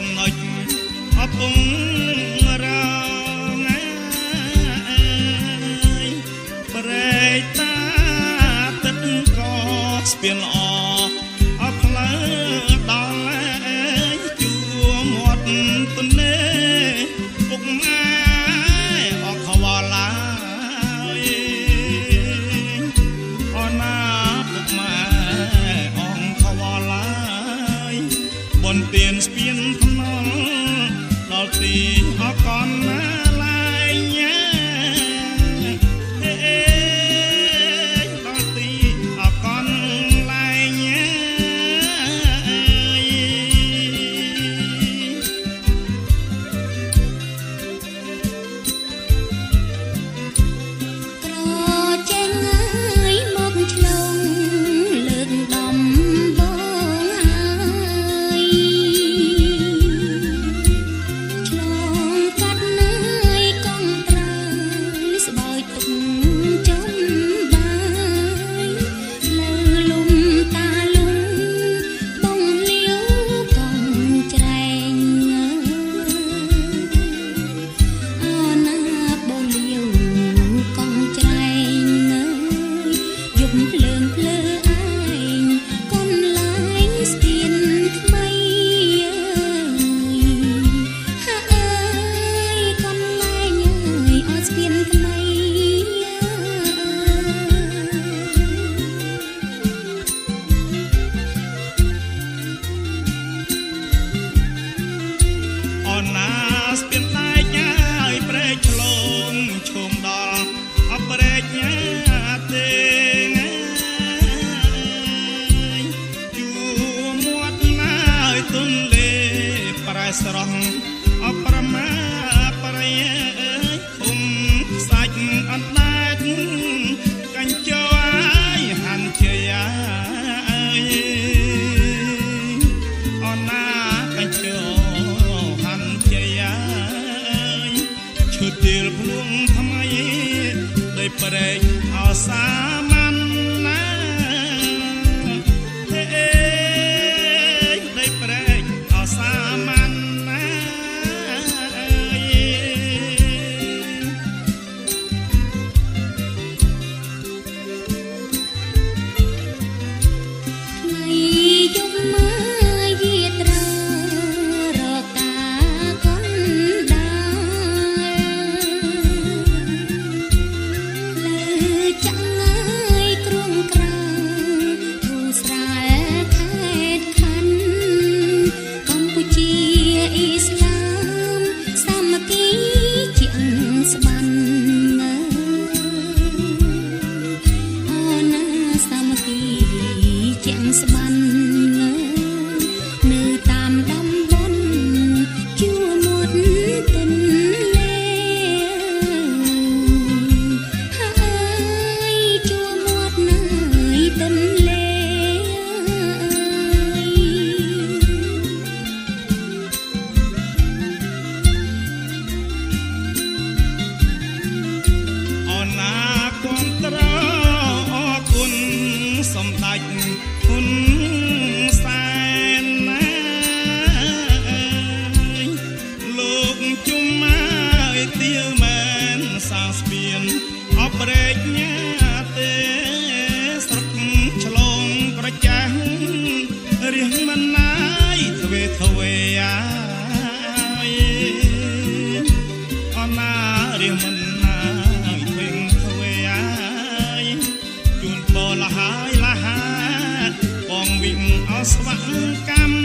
ចំណុចអពងរងប្រែកតាទឹកក៏ស្ពានល្អអត់ផ្លូវដល់ជួមាត់ទនេពុកម៉ែអត់ខ្វល់ឡើយអូនណាពុកម៉ែអងខ្វល់ឡើយបនទៀនស្ពានថ្នល់ដល់ទីអកនណាឡាយដល់ទីអកនឡាយស្រស់អប្រមាប្រយគុំសាច់អណ្ដែតកញ្ចោយហាន់ជាយាអូនណាកញ្ចោហាន់ជាយាឈឺទៀលភ្លួងថ្មីដោយប្រែកអសាមានណាដោយប្រែកអសាមានស្បាន់នៅតាមតំបន់ជួមុតទន្លេហើយជួមុតនៅទន្លេអូនណាគាំទ្រអរគុណសម្ដេចគុណសែនណាលោកជុំមកទៀវមែនសាស្ពានអប្រេកញ៉ាទេស្រុកឆ្លងក្រចាស់រៀងមិនណាយទ្វេអាអូនណារៀងមិនណាយទ្វេអាជូនបលហើយលះបងវិញអស្វកម្ម